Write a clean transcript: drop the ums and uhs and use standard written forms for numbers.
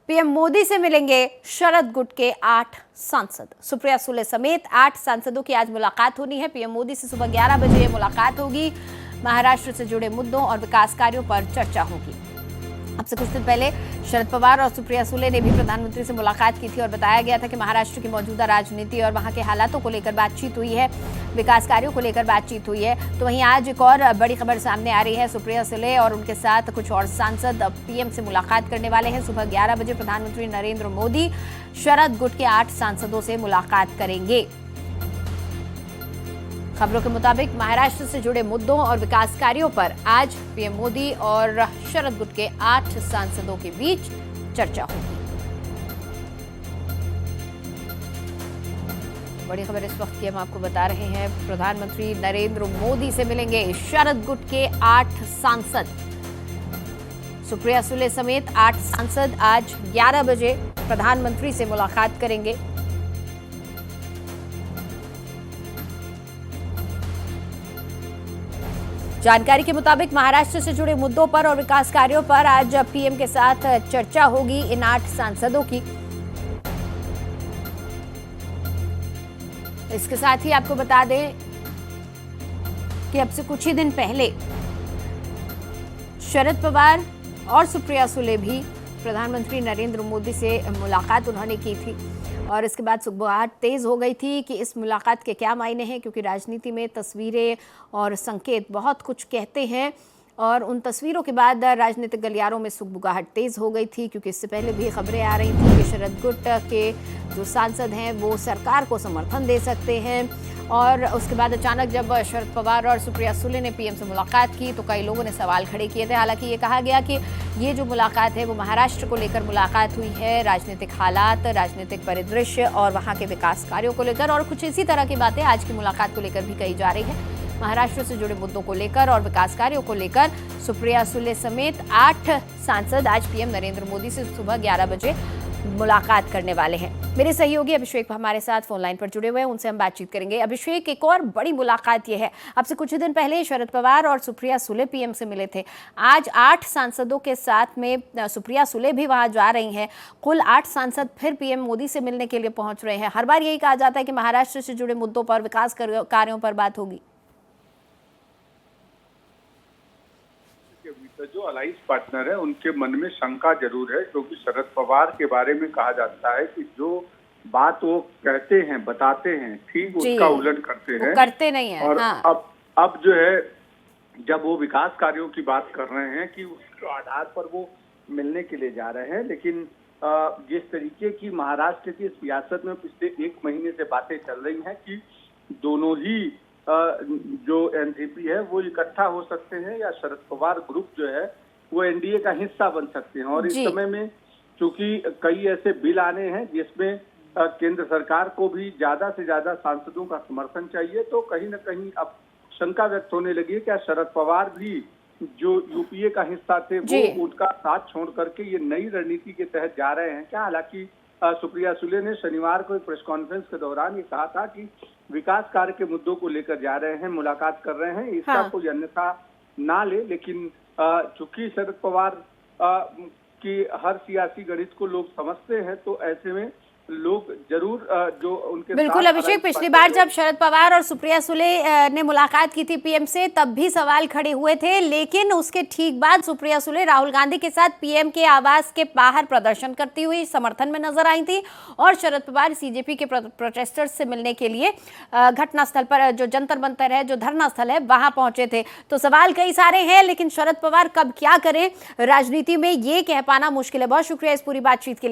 PM Modi से मिलेंगे शरद गुट के 8 सांसद। सुप्रिया सुले समेत 8 सांसदों की आज मुलाकात होनी है। पीएम मोदी से सुबह 11 बजे ये मुलाकात होगी। महाराष्ट्र से जुड़े मुद्दों और विकास कार्यों पर चर्चा होगी। अब से कुछ दिन पहले शरद पवार और सुप्रिया सुले ने भी प्रधानमंत्री से मुलाकात की थी और बताया गया था कि महाराष्ट्र की मौजूदा राजनीति और वहां के हालातों को लेकर बातचीत हुई है, विकास कार्यों को लेकर बातचीत हुई है। तो वहीं आज एक और बड़ी खबर सामने आ रही है। सुप्रिया सुले और उनके साथ कुछ और सांसद पीएम से मुलाकात करने वाले हैं। सुबह 11 बजे प्रधानमंत्री नरेंद्र मोदी शरद गुट के 8 सांसदों से मुलाकात करेंगे। खबरों के मुताबिक महाराष्ट्र से जुड़े मुद्दों और विकास कार्यों पर आज पीएम मोदी और शरद गुट के 8 सांसदों के बीच चर्चा होगी। बड़ी खबर इस वक्त की हम आपको बता रहे हैं। प्रधानमंत्री नरेंद्र मोदी से मिलेंगे शरद गुट के 8 सांसद। सुप्रिया सुले समेत 8 सांसद आज 11 बजे प्रधानमंत्री से मुलाकात करेंगे। जानकारी के मुताबिक महाराष्ट्र से जुड़े मुद्दों पर और विकास कार्यों पर आज पीएम के साथ चर्चा होगी इन 8 सांसदों की। इसके साथ ही आपको बता दें कि अब से कुछ ही दिन पहले शरद पवार और सुप्रिया सुले भी प्रधानमंत्री नरेंद्र मोदी से मुलाकात उन्होंने की थी और इसके बाद सुगबुगाहट तेज हो गई थी कि इस मुलाकात के क्या मायने हैं, क्योंकि राजनीति में तस्वीरें और संकेत बहुत कुछ कहते हैं और उन तस्वीरों के बाद राजनीतिक गलियारों में सुगबुगाहट तेज हो गई थी, क्योंकि इससे पहले भी खबरें आ रही थी कि शरद गुट के जो सांसद हैं वो सरकार को समर्थन दे सकते हैं। और उसके बाद अचानक जब शरद पवार और सुप्रिया सुले ने पीएम से मुलाकात की तो कई लोगों ने सवाल खड़े किए थे। हालांकि ये कहा गया कि ये जो मुलाकात है वो महाराष्ट्र को लेकर मुलाकात हुई है, राजनीतिक हालात, राजनीतिक परिदृश्य और वहाँ के विकास कार्यों को लेकर, और कुछ इसी तरह की बातें आज की मुलाकात को लेकर भी कही जा रही है। महाराष्ट्र से जुड़े मुद्दों को लेकर और विकास कार्यों को लेकर सुप्रिया सुले समेत 8 सांसद आज पीएम नरेंद्र मोदी से सुबह 11 बजे मुलाकात करने वाले हैं। मेरे सहयोगी अभिषेक हमारे साथ फोन लाइन पर जुड़े हुए हैं, उनसे हम बातचीत करेंगे। अभिषेक, एक और बड़ी मुलाकात ये है, अब से कुछ दिन पहले शरद पवार और सुप्रिया सुले पीएम से मिले थे। आज 8 सांसदों के साथ में सुप्रिया सुले भी वहां जा रही हैं। कुल 8 सांसद फिर पीएम मोदी से मिलने के लिए पहुंच रहे हैं। हर बार यही कहा जाता है कि महाराष्ट्र से जुड़े मुद्दों पर, विकास कार्यों पर बात होगी। जो अलायंस पार्टनर है उनके मन में शंका जरूर है, क्योंकि शरद पवार के बारे में कहा जाता है कि जो बात वो कहते हैं, बताते हैं, ठीक उसका उल्लंघन करते हैं, करते नहीं है। और हाँ। अब जो है जब वो विकास कार्यों की बात कर रहे हैं कि उसके आधार पर वो मिलने के लिए जा रहे हैं, लेकिन जिस तरीके की महाराष्ट्र की सियासत में पिछले 1 महीने से बातें चल रही हैं कि दोनों ही जो एनसीपी है वो इकट्ठा हो सकते हैं या शरद पवार ग्रुप जो है वो एनडीए का हिस्सा बन सकते हैं। और इस समय में चूंकि कई ऐसे बिल आने हैं जिसमें केंद्र सरकार को भी ज्यादा से ज्यादा सांसदों का समर्थन चाहिए, तो कहीं न कहीं अब शंका व्यक्त होने लगी है क्या शरद पवार भी जो यूपीए का हिस्सा थे वो उनका साथ छोड़ करके ये नई रणनीति के तहत जा रहे हैं क्या। हालांकि सुप्रिया सुले ने शनिवार को एक प्रेस कॉन्फ्रेंस के दौरान ये कहा था कि विकास कार्य के मुद्दों को लेकर जा रहे हैं, मुलाकात कर रहे हैं, इसका कोई अन्यथा ना ले। लेकिन चूंकि शरद पवार की हर सियासी गणित को लोग समझते हैं, तो ऐसे में लोग जरूर जो उनके बिल्कुल अभिषेक, पिछली बार जब शरद पवार और सुप्रिया सुले ने मुलाकात की थी पीएम से तब भी सवाल खड़े हुए थे, लेकिन उसके ठीक बाद सुप्रिया सुले राहुल गांधी के साथ पीएम के आवास के बाहर प्रदर्शन करती हुई समर्थन में नजर आई थी और शरद पवार सीजेपी के प्रोटेस्टर्स से मिलने के लिए घटनास्थल पर, जो जंतर मंतर है, जो धरना स्थल है, वहां पहुंचे थे। तो सवाल कई सारे हैं, लेकिन शरद पवार कब क्या करें राजनीति में ये कह पाना मुश्किल है। बहुत शुक्रिया इस पूरी बातचीत के लिए।